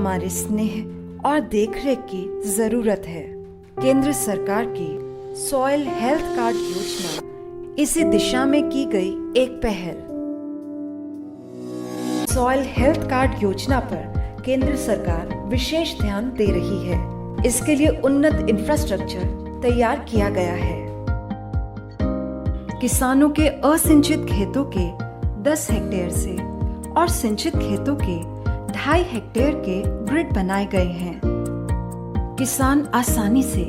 हमारे स्नेह और देखरेख की जरूरत है। केंद्र सरकार की सॉइल हेल्थ कार्ड योजना इसी दिशा में की गई एक पहल। सॉइल हेल्थ कार्ड योजना पर केंद्र सरकार विशेष ध्यान दे रही है। इसके लिए उन्नत इंफ्रास्ट्रक्चर तैयार किया गया है। किसानों के असिंचित खेतों के 10 हेक्टेयर से और सिंचित खेतों के 2.5 हेक्टेयर के ग्रिड बनाए गए हैं। किसान आसानी से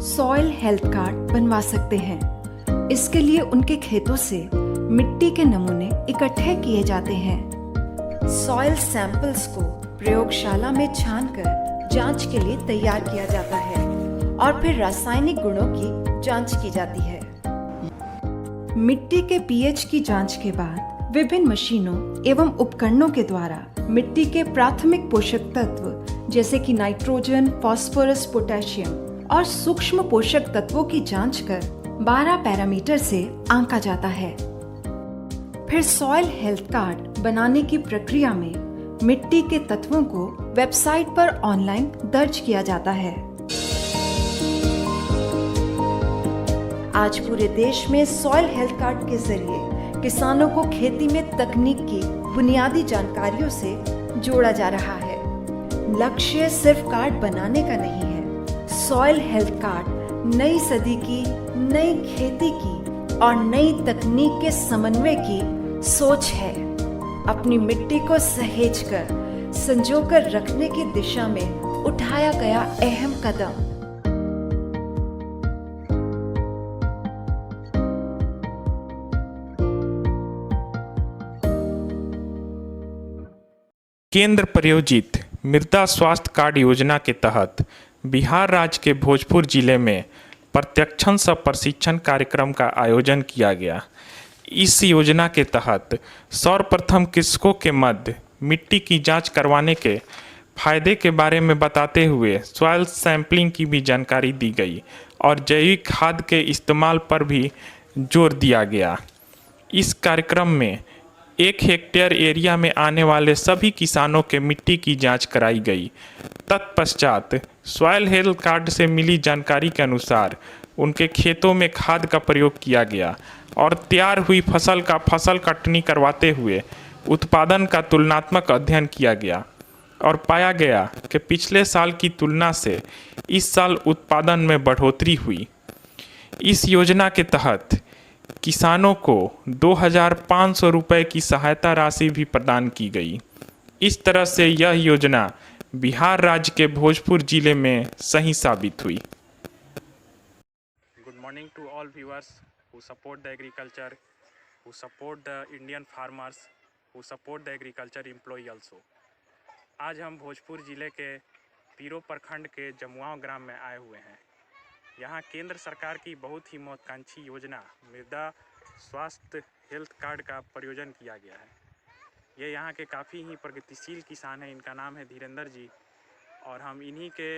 सॉइल हेल्थ कार्ड बनवा सकते हैं। इसके लिए उनके खेतों से मिट्टी के नमूने इकट्ठे किए जाते हैं। सॉइल सैंपल्स को प्रयोगशाला में छानकर जांच के लिए तैयार किया जाता है और फिर रासायनिक गुणों की जांच की जाती है। मिट्टी के पीएच की जांच के बाद विभिन्न मशीनों एवं उपकरणों के द्वारा मिट्टी के प्राथमिक पोषक तत्व जैसे कि नाइट्रोजन, फास्फोरस, पोटेशियम और सूक्ष्म पोषक तत्वों की जांच कर 12 पैरामीटर से आंका जाता है। फिर सॉइल हेल्थ कार्ड बनाने की प्रक्रिया में मिट्टी के तत्वों को वेबसाइट पर ऑनलाइन दर्ज किया जाता है। आज पूरे देश में सॉइल हेल्थ कार्ड के जरिए किसानों को खेती में तकनीक की बुनियादी जानकारियों से जोड़ा जा रहा है। लक्ष्य सिर्फ कार्ड बनाने का नहीं है। सॉइल हेल्थ कार्ड नई सदी की, नई खेती की और नई तकनीक के समन्वय की सोच है। अपनी मिट्टी को सहेजकर, संजोकर रखने की दिशा में उठाया गया अहम कदम। केंद्र प्रायोजित मृदा स्वास्थ्य कार्ड योजना के तहत बिहार राज्य के भोजपुर जिले में प्रत्यक्षण सह प्रशिक्षण कार्यक्रम का आयोजन किया गया। इस योजना के तहत सर्वप्रथम कृषकों के मध्य मिट्टी की जांच करवाने के फायदे के बारे में बताते हुए सॉइल सैंपलिंग की भी जानकारी दी गई और जैविक खाद के इस्तेमाल पर भी जोर दिया गया। इस कार्यक्रम में 1 हेक्टेयर एरिया में आने वाले सभी किसानों के मिट्टी की जांच कराई गई। तत्पश्चात सॉइल हेल्थ कार्ड से मिली जानकारी के अनुसार उनके खेतों में खाद का प्रयोग किया गया और तैयार हुई फसल का फसल कटनी करवाते हुए उत्पादन का तुलनात्मक अध्ययन किया गया और पाया गया कि पिछले साल की तुलना से इस साल उत्पादन में बढ़ोतरी हुई। इस योजना के तहत किसानों को 2,500 रुपये की सहायता राशि भी प्रदान की गई। इस तरह से यह योजना बिहार राज्य के भोजपुर जिले में सही साबित हुई। Good morning to all viewers who support the agriculture, who support the Indian farmers, who support the agriculture employee also. आज हम भोजपुर जिले के पीरो प्रखंड के जमुआव ग्राम में आए हुए हैं। यहाँ केंद्र सरकार की बहुत ही महत्वाकांक्षी योजना मृदा स्वास्थ्य हेल्थ कार्ड का प्रयोजन किया गया है। ये यहाँ के काफ़ी ही प्रगतिशील किसान हैं। इनका नाम है धीरेंद्र जी और हम इन्हीं के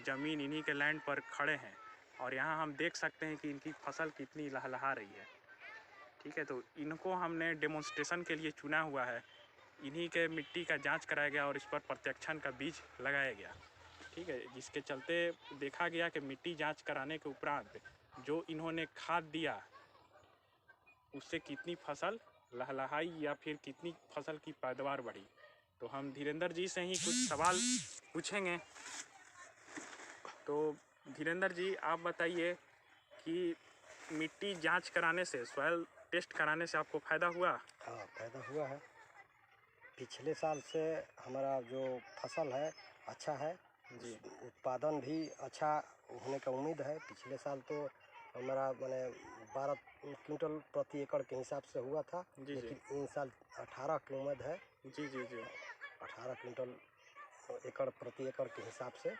ज़मीन, इन्हीं के लैंड पर खड़े हैं और यहाँ हम देख सकते हैं कि इनकी फसल कितनी लहलहा रही है। ठीक है, तो इनको हमने डेमोन्स्ट्रेशन के लिए चुना हुआ है। इन्हीं के मिट्टी का जांच कराया गया और इस पर प्रत्यक्षण का बीज लगाया गया। ठीक है, जिसके चलते देखा गया कि मिट्टी जांच कराने के उपरांत जो इन्होंने खाद दिया उससे कितनी फसल लहलहाई या फिर कितनी फसल की पैदावार बढ़ी। तो हम धीरेंद्र जी से ही कुछ सवाल पूछेंगे। तो धीरेंद्र जी, आप बताइए कि मिट्टी जांच कराने से, सॉइल टेस्ट कराने से आपको फ़ायदा हुआ? हाँ, फ़ायदा हुआ है। पिछले साल से हमारा जो फसल है अच्छा है जी, उत्पादन भी अच्छा होने का उम्मीद है। पिछले साल तो हमारा माने 12 क्विंटल प्रति एकड़ के हिसाब से हुआ था जी, लेकिन इन साल 18 की उम्मीद है जी जी जी 18 क्विंटल एकड़ प्रति एकड़ के हिसाब से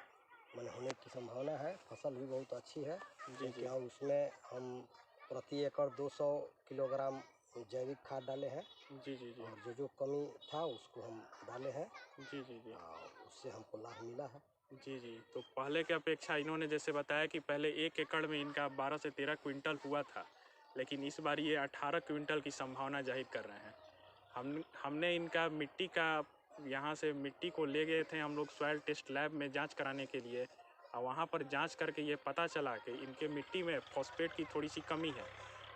माने होने की संभावना है। फसल भी बहुत अच्छी है जी जी। उसमें हम प्रति एकड़ 200 किलोग्राम जैविक खाद डाले हैं जी जी जी, और जो कमी था उसको हम डाले हैं जी जी जी, उससे हमको लाभ मिला है जी जी। तो पहले की अपेक्षा इन्होंने जैसे बताया कि पहले 1 एकड़ में इनका 12 से 13 क्विंटल हुआ था, लेकिन इस बार ये 18 क्विंटल की संभावना जाहिर कर रहे हैं। हमने इनका मिट्टी का यहाँ से मिट्टी को ले गए थे हम लोग सॉइल टेस्ट लैब में जांच कराने के लिए, और वहाँ पर जांच करके ये पता चला कि इनके मिट्टी में फॉस्फेट की थोड़ी सी कमी है,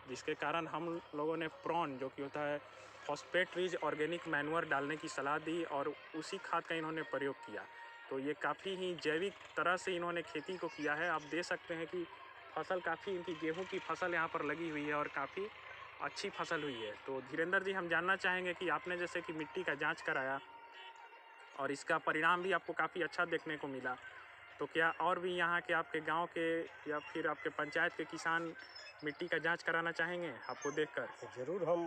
जिसके कारण हम लोगों ने प्रॉन जो कि होता है फॉस्फेट रिच ऑर्गेनिक मैन्योर डालने की सलाह दी और उसी खाद का इन्होंने प्रयोग किया। तो ये काफ़ी ही जैविक तरह से इन्होंने खेती को किया है। आप देख सकते हैं कि फसल काफ़ी, इनकी गेहूं की फसल यहाँ पर लगी हुई है और काफ़ी अच्छी फसल हुई है। तो धीरेन्द्र जी, हम जानना चाहेंगे कि आपने जैसे कि मिट्टी का जांच कराया और इसका परिणाम भी आपको काफ़ी अच्छा देखने को मिला, तो क्या और भी यहाँ के आपके गांव के या फिर आपके पंचायत के किसान मिट्टी का जांच कराना चाहेंगे आपको देखकर? ज़रूर हम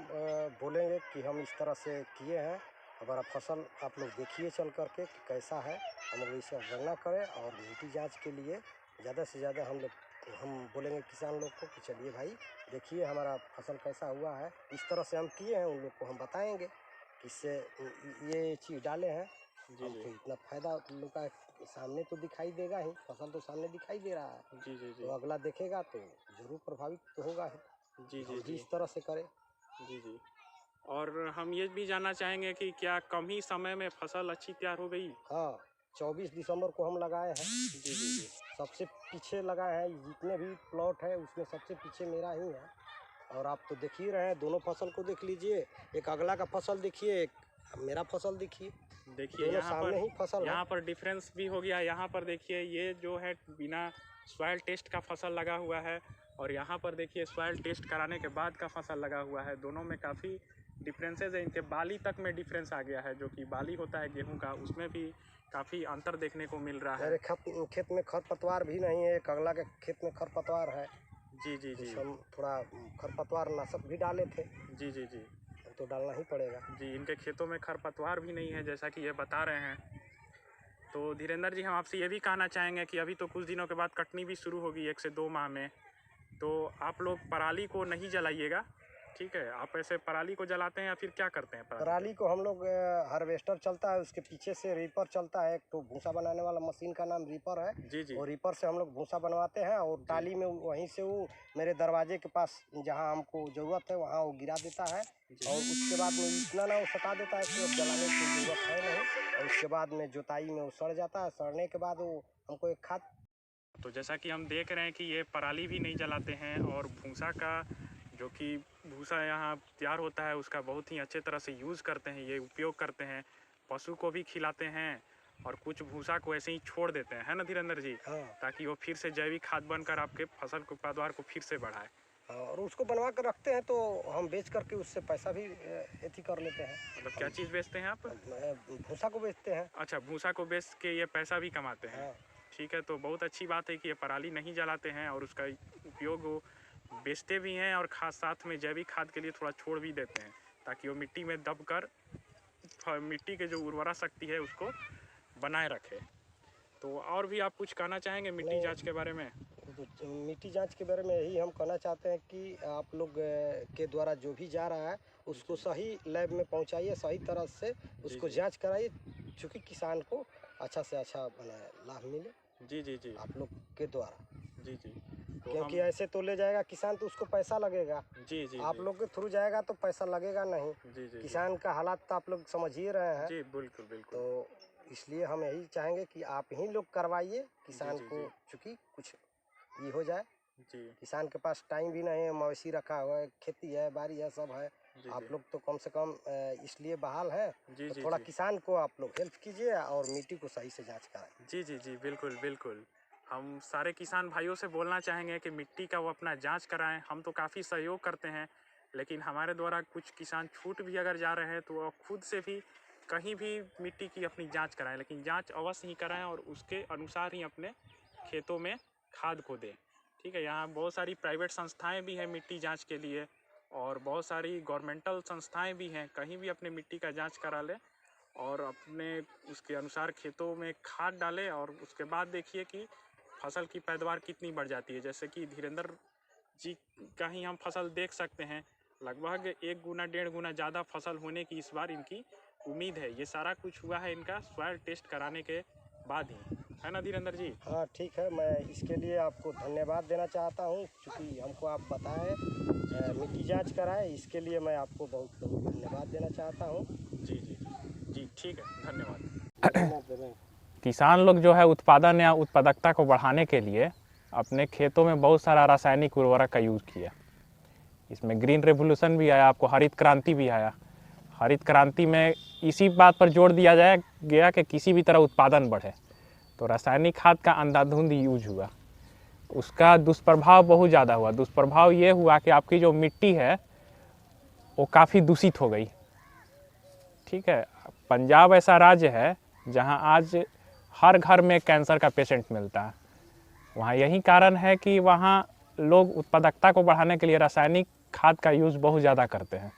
बोलेंगे कि हम इस तरह से किए हैं, हमारा फसल आप लोग देखिए चल करके कि कैसा है, हम लोग इसे गणना करें और मिट्टी जांच के लिए ज़्यादा से ज़्यादा हम बोलेंगे किसान लोग को कि चलिए भाई देखिए हमारा फसल कैसा हुआ है, इस तरह से हम किए हैं, उन लोग को हम बताएंगे कि इससे ये चीज़ डाले हैं, हमको इतना फ़ायदा उन लोग का सामने तो दिखाई देगा ही, फसल तो सामने दिखाई दे रहा है। जी जी जी तो अगला देखेगा तो ज़रूर प्रभावित तो होगा ही। जी जी हम भी जी इस तरह से करें। जी जी। और हम ये भी जानना चाहेंगे कि क्या कम ही समय में फसल अच्छी तैयार हो गई? हाँ, 24 दिसंबर को हम लगाए हैं। जी जी जी सबसे पीछे लगाए हैं, जितने भी प्लॉट है उसमें सबसे पीछे मेरा ही है। और आप तो देख ही रहे हैं, दोनों फसल को देख लीजिए, एक अगला का फसल देखिए, एक मेरा फसल देखिए, देखिए दोनों यहाँ सामने ही फसल पर, है। यहाँ पर डिफरेंस भी हो गया। यहाँ पर देखिए ये जो है बिना सॉइल टेस्ट का फसल लगा हुआ है और यहाँ पर देखिए सॉइल टेस्ट कराने के बाद का फसल लगा हुआ है। दोनों में काफ़ी डिफरेंसेस है। इनके बाली तक में डिफरेंस आ गया है, जो कि बाली होता है गेहूं का, उसमें भी काफ़ी अंतर देखने को मिल रहा है। मेरे खेत में खरपतवार भी नहीं है, एक अगला के खेत में खरपतवार है। जी जी जी हम थोड़ा खरपतवार नाशक भी डाले थे, जी जी जी तो डालना ही पड़ेगा। जी। इनके खेतों में खरपतवार भी नहीं है जैसा कि ये बता रहे हैं। तो धीरेन्द्र जी, हम आपसे ये भी कहना चाहेंगे कि अभी तो कुछ दिनों के बाद कटनी भी शुरू होगी 1 से 2 माह में, तो आप लोग पराली को नहीं जलाइएगा, ठीक है? आप ऐसे पराली को जलाते हैं या फिर क्या करते हैं? पराली को हम लोग हार्वेस्टर चलता है, उसके पीछे से रीपर चलता है, एक तो भूसा बनाने वाला मशीन का नाम रीपर है। जी जी और रीपर से हम लोग भूसा बनवाते हैं और टाली में वहीं से वो मेरे दरवाजे के पास जहाँ हमको ज़रूरत है वहाँ वो गिरा देता है। और उसके बाद में इतना ना वो सटा देता है कि अब जलाने की ज़रूरत है नहीं, और उसके बाद में जुताई में वो सड़ जाता है। सड़ने के बाद वो हमको एक खाद। तो जैसा कि हम देख रहे हैं कि ये पराली भी नहीं जलाते हैं और भूसा का जो कि भूसा यहाँ तैयार होता है उसका बहुत ही अच्छे तरह से यूज़ करते हैं, ये उपयोग करते हैं। पशु को भी खिलाते हैं और कुछ भूसा को ऐसे ही छोड़ देते हैं, है ना धीरेन्द्र जी? हाँ। ताकि वो फिर से जैविक खाद बनकर आपके फसल के पैदावार को फिर से बढ़ाए। और उसको बनवा कर रखते हैं तो हम बेच करके उससे पैसा भी एथी कर लेते हैं। मतलब क्या चीज़ बेचते हैं आप? भूसा को बेचते हैं। अच्छा, भूसा को बेच के ये पैसा भी कमाते हैं। हाँ। ठीक है, तो बहुत अच्छी बात है कि ये पराली नहीं जलाते हैं और उसका उपयोग वो बेचते भी हैं और खास साथ में जैविक खाद के लिए थोड़ा छोड़ भी देते हैं, ताकि वो मिट्टी में दबकर मिट्टी के जो उर्वरा शक्ति है उसको बनाए रखे। तो और भी आप कुछ कहना चाहेंगे मिट्टी जांच के बारे में? तो मिट्टी जांच के बारे में यही हम कहना चाहते हैं कि आप लोग के द्वारा जो भी जा रहा है उसको सही लैब में पहुंचाइए, सही तरह से उसको जांच कराइए, चूँकि किसान को अच्छा से अच्छा लाभ मिले। जी जी जी आप लोग के द्वारा। जी जी। तो क्योंकि ऐसे तो ले जाएगा किसान तो उसको पैसा लगेगा। जी जी आप लोग के थ्रू जाएगा तो पैसा लगेगा नहीं। जी जी किसान का हालात तो आप लोग समझ ही रहे हैं। जी, बिल्कुल बिल्कुल। तो इसलिए हम यही चाहेंगे कि आप ही लोग करवाइए किसान को, चूँकि कुछ ये हो जाए। जी किसान के पास टाइम भी नहीं है, मवेशी रखा हुआ है, खेती है, बाड़ी है, सब है। आप लोग तो कम से कम इसलिए बहाल है, तो थोड़ा किसान को आप लोग हेल्प कीजिए और मिट्टी को सही से जांच कराएं। जी जी जी, बिल्कुल बिल्कुल। हम सारे किसान भाइयों से बोलना चाहेंगे कि मिट्टी का वो अपना जांच कराएं। हम तो काफ़ी सहयोग करते हैं, लेकिन हमारे द्वारा कुछ किसान छूट भी अगर जा रहे हैं तो वो खुद से भी कहीं भी मिट्टी की अपनी जांच कराएं, लेकिन जांच अवश्य ही कराएं और उसके अनुसार ही अपने खेतों में खाद को दें। ठीक है, यहाँ बहुत सारी प्राइवेट संस्थाएं भी हैं मिट्टी जांच के लिए और बहुत सारी गवर्नमेंटल संस्थाएं भी हैं। कहीं भी अपने मिट्टी का जांच करा लें और अपने उसके अनुसार खेतों में खाद डालें और उसके बाद देखिए कि फसल की पैदावार कितनी बढ़ जाती है। जैसे कि धीरेन्द्र जी का ही हम फसल देख सकते हैं, लगभग 1 गुना 1.5 गुना ज़्यादा फसल होने की इस बार इनकी उम्मीद है। ये सारा कुछ हुआ है इनका सॉइल टेस्ट कराने के बाद ही, है ना धीरेन्द्र जी? हाँ ठीक है, मैं इसके लिए आपको धन्यवाद देना चाहता हूँ, क्योंकि हमको आप बताएं मिट्टी जांच कराएं, इसके लिए मैं आपको बहुत बहुत धन्यवाद देना चाहता हूँ। जी जी जी। जी ठीक है, धन्यवाद। किसान लोग जो है उत्पादन या उत्पादकता को बढ़ाने के लिए अपने खेतों में बहुत सारा रासायनिक उर्वरक का यूज़ किया। इसमें ग्रीन रेवोल्यूशन भी आया, आपको हरित क्रांति भी आया। हरित क्रांति में इसी बात पर जोर दिया गया कि किसी भी तरह उत्पादन बढ़े, तो रासायनिक खाद का अंधाधुंध यूज हुआ। उसका दुष्प्रभाव बहुत ज़्यादा हुआ। दुष्प्रभाव ये हुआ कि आपकी जो मिट्टी है वो काफ़ी दूषित हो गई। ठीक है, पंजाब ऐसा राज्य है जहां आज हर घर में कैंसर का पेशेंट मिलता है। वहाँ यही कारण है कि वहाँ लोग उत्पादकता को बढ़ाने के लिए रासायनिक खाद का यूज़ बहुत ज़्यादा करते हैं।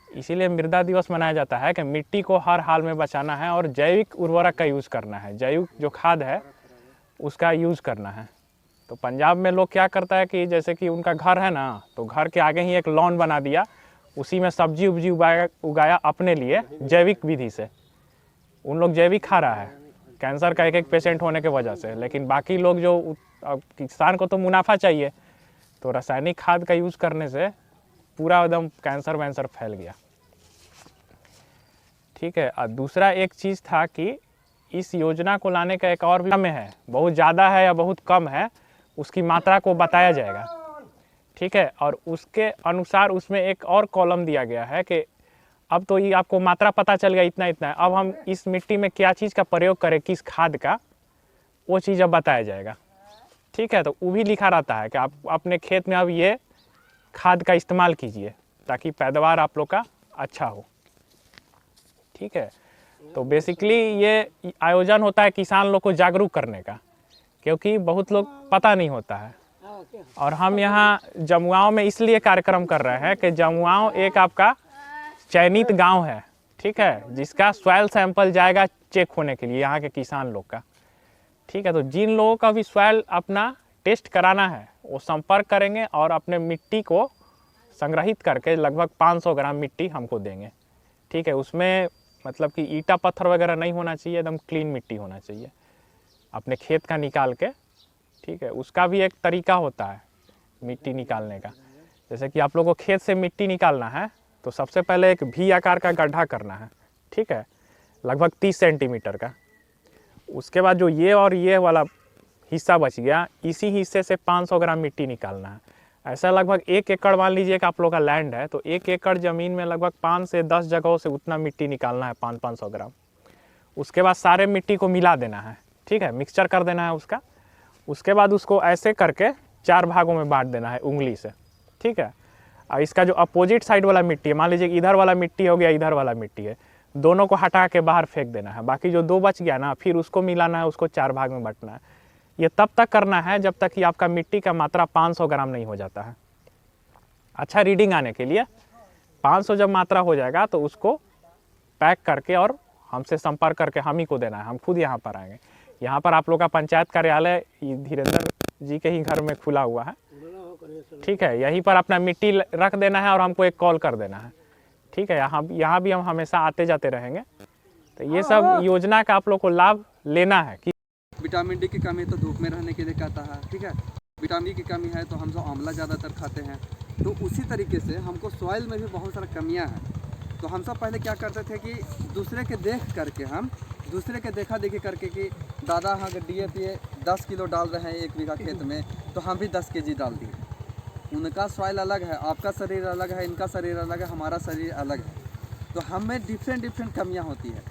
इसीलिए मृदा दिवस मनाया जाता है कि मिट्टी को हर हाल में बचाना है और जैविक उर्वरक का यूज़ करना है, जैविक जो खाद है उसका यूज़ करना है। तो पंजाब में लोग क्या करता है कि जैसे कि उनका घर है ना, तो घर के आगे ही एक लॉन बना दिया, उसी में सब्जी उब्जी उगाया अपने लिए जैविक विधि से। उन लोग जैविक खा रहा है, कैंसर का एक पेशेंट होने के वजह से। लेकिन बाकी लोग जो किसान को तो मुनाफा चाहिए, तो रासायनिक खाद का यूज़ करने से पूरा एकदम कैंसर वैंसर फैल गया। ठीक है, और दूसरा एक चीज़ था कि इस योजना को लाने का एक और भी समय है, बहुत ज़्यादा है या बहुत कम है, उसकी मात्रा को बताया जाएगा। ठीक है, और उसके अनुसार उसमें एक और कॉलम दिया गया है कि अब तो ये आपको मात्रा पता चल गया इतना इतना है, अब हम इस मिट्टी में क्या चीज़ का प्रयोग करें, किस खाद का, वो चीज़ अब बताया जाएगा। ठीक है, तो वो भी लिखा रहता है कि आप अपने खेत में अब ये खाद का इस्तेमाल कीजिए ताकि पैदावार आप लोग का अच्छा हो। ठीक है, तो बेसिकली ये आयोजन होता है किसान लोग को जागरूक करने का, क्योंकि बहुत लोग पता नहीं होता है। और हम यहाँ जमुआओं में इसलिए कार्यक्रम कर रहे हैं कि जमुआओं एक आपका चयनित गांव है, ठीक है, जिसका सॉइल सैंपल जाएगा चेक होने के लिए यहाँ के किसान लोग का। ठीक है, तो जिन लोगों का भी सॉइल अपना टेस्ट कराना है वो संपर्क करेंगे और अपने मिट्टी को संग्रहित करके लगभग 500 ग्राम मिट्टी हमको देंगे। ठीक है, उसमें मतलब कि ईटा पत्थर वगैरह नहीं होना चाहिए, एकदम क्लीन मिट्टी होना चाहिए अपने खेत का निकाल के। ठीक है, उसका भी एक तरीका होता है मिट्टी निकालने का। जैसे कि आप लोगों को खेत से मिट्टी निकालना है तो सबसे पहले एक भी आकार का गड्ढा करना है। ठीक है, लगभग 30 सेंटीमीटर का। उसके बाद जो ये और ये वाला हिस्सा बच गया, इसी हिस्से से 500 ग्राम मिट्टी निकालना है। ऐसा लगभग 1 एकड़ मान लीजिए कि आप लोग का लैंड है, तो 1 एकड़ ज़मीन में लगभग 5 से 10 जगहों से उतना मिट्टी निकालना है, 500 ग्राम। उसके बाद सारे मिट्टी को मिला देना है। ठीक है, मिक्सचर कर देना है उसका। उसके बाद उसको ऐसे करके 4 भागों में बांट देना है उंगली से। ठीक है, और इसका जो अपोजिट साइड वाला मिट्टी है, मान लीजिए इधर वाला मिट्टी हो गया, इधर वाला मिट्टी है, दोनों को हटा के बाहर फेंक देना है। बाकी जो 2 बच गया ना, फिर उसको मिलाना है, उसको 4 भाग में बांटना है। ये तब तक करना है जब तक कि आपका मिट्टी का मात्रा 500 ग्राम नहीं हो जाता है। अच्छा रीडिंग आने के लिए 500 जब मात्रा हो जाएगा तो उसको पैक करके और हमसे संपर्क करके हम ही को देना है। हम खुद यहाँ पर आएंगे। यहाँ पर आप लोग का पंचायत कार्यालय धीरेन्द्र जी के ही घर में खुला हुआ है। ठीक है, यहीं पर अपना मिट्टी रख देना है और हमको एक कॉल कर देना है। ठीक है, यहाँ भी हम हमेशा आते जाते रहेंगे। तो ये सब योजना का आप लोग को लाभ लेना है। कि विटामिन डी की कमी तो धूप में रहने के लिए कहता है। ठीक है, विटामिन डी की कमी है तो हम सब आंवला ज़्यादातर खाते हैं। तो उसी तरीके से हमको सॉइल में भी बहुत सारा कमियां हैं। तो हम सब पहले क्या करते थे कि दूसरे के देख करके, हम दूसरे के देखा देखी करके कि दादा अगर DAP 10 किलो डाल रहे हैं 1 बीघा खेत में, तो हम भी 10 kg डाल दिए। उनका सॉइल अलग है, आपका शरीर अलग है, इनका शरीर अलग है, हमारा शरीर अलग है। तो हमें डिफरेंट कमियाँ होती है।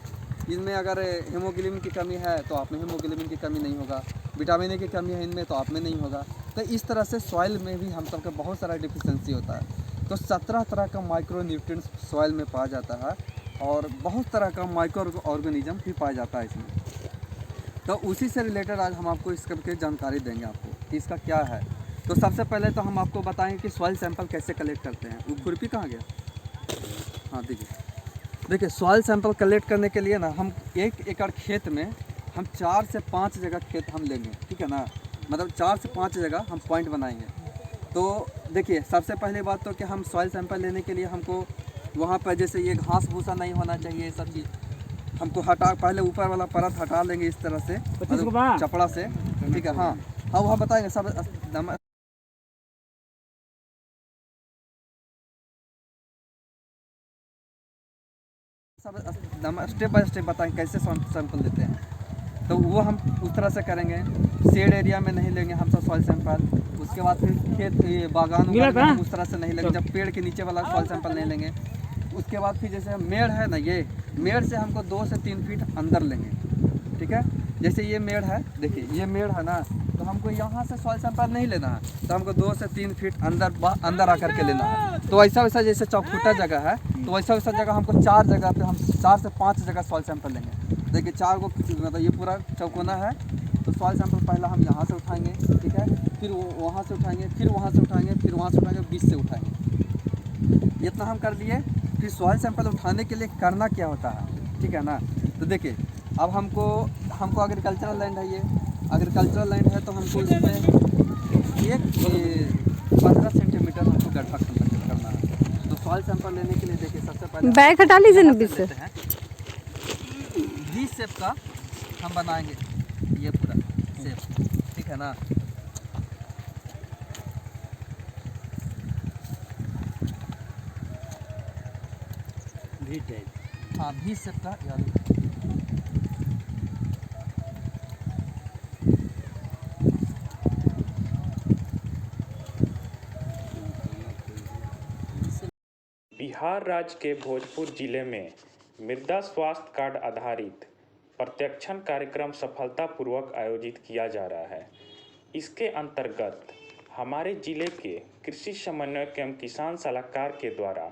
इनमें अगर हीमोग्लोबिन की कमी है तो आप में हीमोग्लोबिन की कमी नहीं होगा, विटामिन ए की कमी है इनमें तो आप में नहीं होगा। तो इस तरह से सॉइल में भी हम सबका बहुत सारा डिफिशेंसी होता है। तो 17 तरह का माइक्रो न्यूट्रिएंट्स सॉइल में पाया जाता है और बहुत तरह का माइक्रो ऑर्गेनिज्म भी पाया जाता है इसमें। तो उसी से रिलेटेड आज हम आपको इसके जानकारी देंगे आपको कि इसका क्या है। तो सबसे पहले तो हम आपको बताएंगे कि सॉइल सैंपल कैसे कलेक्ट करते हैं। वो खुरपी कहाँ गया? हाँ देखिए सॉइल सैंपल कलेक्ट करने के लिए ना हम 1 एकड़ खेत में हम 4 से 5 जगह खेत हम लेंगे। ठीक है ना, मतलब 4 से 5 जगह हम पॉइंट बनाएंगे। तो देखिए सबसे पहले बात तो कि हम सॉइल सैंपल लेने के लिए हमको वहाँ पर जैसे ये घास भूसा नहीं होना चाहिए, ये सब चीज़ हमको हटा, पहले ऊपर वाला परत हटा लेंगे इस तरह से, मतलब चपड़ा से। ठीक है, हाँ वहाँ बताएंगे सब। सब स्टेप बाय स्टेप बताएंगे कैसे सैंपल लेते हैं, तो वो हम उस तरह से करेंगे। शेड एरिया में नहीं लेंगे हम सब सॉइल सैंपल, उसके बाद फिर खेत ये बागान में हम उस तरह से नहीं लेंगे, जब पेड़ के नीचे वाला सॉइल सैंपल नहीं लेंगे। उसके बाद फिर जैसे मेड़ है ना, ये मेड़ से हमको 2 से 3 फीट अंदर लेंगे, ठीक है। जैसे ये मेड़ है, देखिए ये मेड़ है ना, तो हमको यहाँ से सॉइल सैंपल नहीं लेना है, तो हमको 2 से 3 फीट अंदर आकर के लेना है। तो ऐसा वैसा जैसे चौखुटा जगह है, तो वैसा वैसा जगह हमको 4 जगह पे हम 4 से 5 जगह सॉइल सैंपल लेंगे। देखिए 4 को मतलब ये पूरा चौकोना है, तो सॉइल सैंपल पहला हम यहाँ से उठाएंगे, ठीक है, फिर वहाँ से उठाएंगे, फिर वहाँ से उठाएंगे, फिर वहाँ से उठाएंगे, बीच से उठाएंगे। इतना हम कर लिए। फिर सॉइल सैंपल उठाने के लिए करना क्या होता है, ठीक है ना। तो देखिए अब हमको एग्रीकल्चरल लैंड है, ये एग्रीकल्चरल लैंड है, तो हमको इसमें 15 सेंटीमीटर हमको गड्ढा करना है। तो सॉइल सैंपल लेने के लिए देखिए सबसे पहले बैग हटा लीजिए ना बीच से। वी शेप का हम बनाएंगे, ये पूरा शेप, ठीक है ना। वी टाइप, हाँ वी शेप का याद। बिहार राज्य के भोजपुर जिले में मृदा स्वास्थ्य कार्ड आधारित प्रत्यक्षण कार्यक्रम सफलतापूर्वक आयोजित किया जा रहा है। इसके अंतर्गत हमारे जिले के कृषि समन्वयक एवं किसान सलाहकार के द्वारा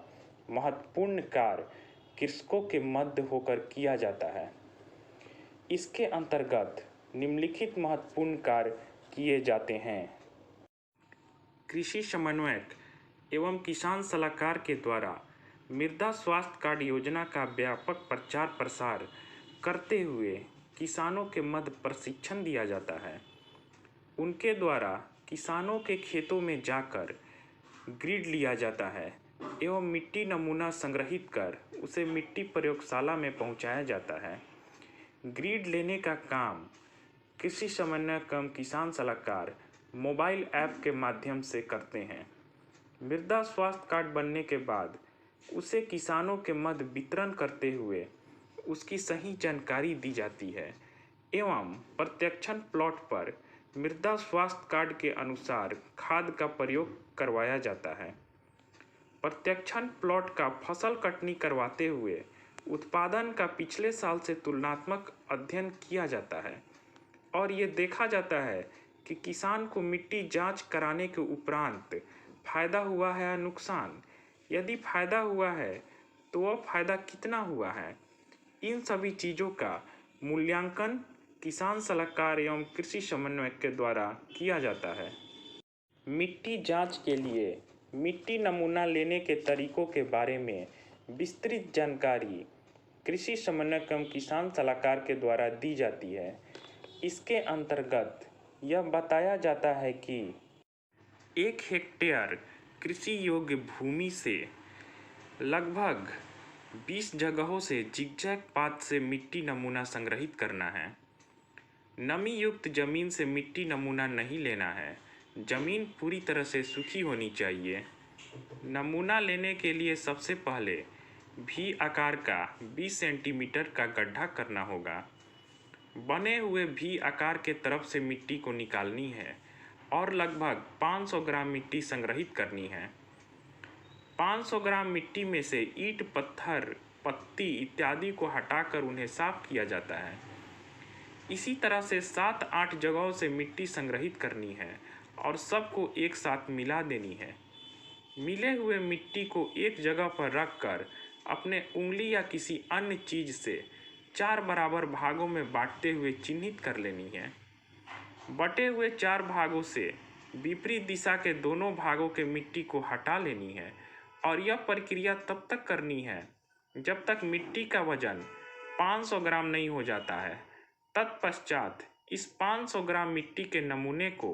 महत्वपूर्ण कार्य कृषकों के मध्य होकर किया जाता है। इसके अंतर्गत निम्नलिखित महत्वपूर्ण कार्य किए जाते हैं। कृषि समन्वयक एवं किसान सलाहकार के द्वारा मृदा स्वास्थ्य कार्ड योजना का व्यापक प्रचार प्रसार करते हुए किसानों के मध्य प्रशिक्षण दिया जाता है। उनके द्वारा किसानों के खेतों में जाकर ग्रिड लिया जाता है एवं मिट्टी नमूना संग्रहित कर उसे मिट्टी प्रयोगशाला में पहुंचाया जाता है। ग्रिड लेने का काम कृषि समन्वयक एवं किसान सलाहकार मोबाइल ऐप के माध्यम से करते हैं। मृदा स्वास्थ्य कार्ड बनने के बाद उसे किसानों के मध्य वितरण करते हुए उसकी सही जानकारी दी जाती है एवं प्रत्यक्षण प्लॉट पर मृदा स्वास्थ्य कार्ड के अनुसार खाद का प्रयोग करवाया जाता है। प्रत्यक्षण प्लॉट का फसल कटनी करवाते हुए उत्पादन का पिछले साल से तुलनात्मक अध्ययन किया जाता है और ये देखा जाता है कि किसान को मिट्टी जांच कराने के उपरांत फायदा हुआ है या नुकसान। यदि फायदा हुआ है तो वह फायदा कितना हुआ है। इन सभी चीज़ों का मूल्यांकन किसान सलाहकार एवं कृषि समन्वयक के द्वारा किया जाता है। मिट्टी जांच के लिए मिट्टी नमूना लेने के तरीकों के बारे में विस्तृत जानकारी कृषि समन्वयक एवं किसान सलाहकार के द्वारा दी जाती है। इसके अंतर्गत यह बताया जाता है कि 1 हेक्टेयर कृषि योग्य भूमि से लगभग 20 जगहों से जिगजैग पाथ से मिट्टी नमूना संग्रहित करना है। नमी युक्त जमीन से मिट्टी नमूना नहीं लेना है। जमीन पूरी तरह से सूखी होनी चाहिए। नमूना लेने के लिए सबसे पहले भी आकार का 20 सेंटीमीटर का गड्ढा करना होगा। बने हुए भी आकार के तरफ से मिट्टी को निकालनी है और लगभग 500 ग्राम मिट्टी संग्रहित करनी है। 500 ग्राम मिट्टी में से ईंट, पत्थर, पत्ती इत्यादि को हटाकर उन्हें साफ किया जाता है। इसी तरह से 7-8 जगहों से मिट्टी संग्रहित करनी है और सबको एक साथ मिला देनी है। मिले हुए मिट्टी को एक जगह पर रखकर अपने उंगली या किसी अन्य चीज से 4 बराबर भागों में बांटते हुए चिन्हित कर लेनी है। बटे हुए 4 भागों से विपरीत दिशा के दोनों भागों के मिट्टी को हटा लेनी है और यह प्रक्रिया तब तक करनी है जब तक मिट्टी का वजन 500 ग्राम नहीं हो जाता है। तत्पश्चात इस 500 ग्राम मिट्टी के नमूने को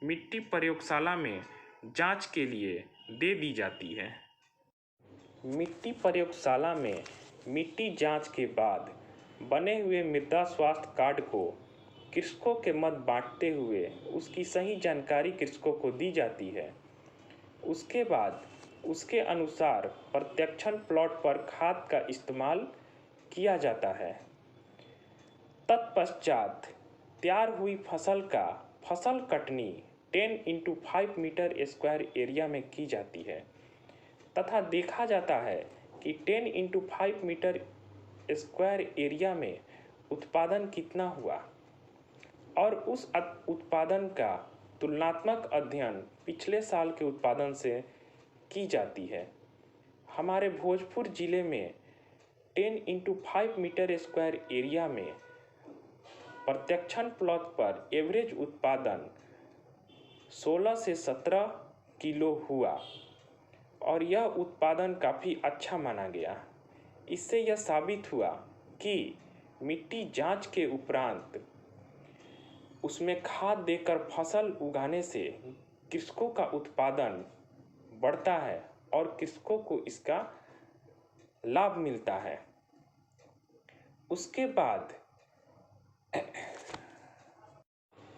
मिट्टी प्रयोगशाला में जांच के लिए दे दी जाती है। मिट्टी प्रयोगशाला में मिट्टी जांच के बाद बने हुए मृदा स्वास्थ्य कार्ड को कृषकों के मध्य बांटते हुए उसकी सही जानकारी कृषकों को दी जाती है। उसके बाद उसके अनुसार प्रत्यक्षण प्लॉट पर खाद का इस्तेमाल किया जाता है। तत्पश्चात तैयार हुई फसल का फसल Katni 10x5 metre square area में की जाती है तथा देखा जाता है कि 10x5 मीटर स्क्वायर एरिया में उत्पादन कितना हुआ और उस उत्पादन का तुलनात्मक अध्ययन पिछले साल के उत्पादन से की जाती है। हमारे भोजपुर जिले में 10x5 मीटर स्क्वायर एरिया में प्रत्यक्षण प्लॉट पर एवरेज उत्पादन 16 से 17 किलो हुआ और यह उत्पादन काफ़ी अच्छा माना गया। इससे यह साबित हुआ कि मिट्टी जांच के उपरांत उसमें खाद देकर फसल उगाने से कृषकों का उत्पादन बढ़ता है और कृषकों को इसका लाभ मिलता है। उसके बाद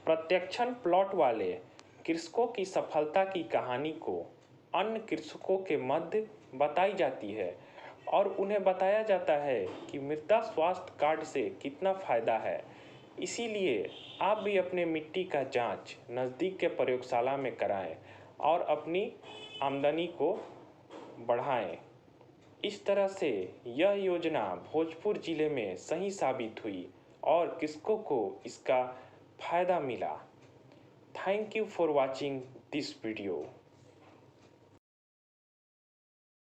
प्रत्यक्षण प्लॉट वाले कृषकों की सफलता की कहानी को अन्य कृषकों के मध्य बताई जाती है और उन्हें बताया जाता है कि मृदा स्वास्थ्य कार्ड से कितना फ़ायदा है। इसीलिए आप भी अपने मिट्टी का जांच नज़दीक के प्रयोगशाला में कराएं और अपनी आमदनी को बढ़ाएं। इस तरह से यह योजना भोजपुर जिले में सही साबित हुई और कृषकों को इसका फ़ायदा मिला। Thank you for watching this video.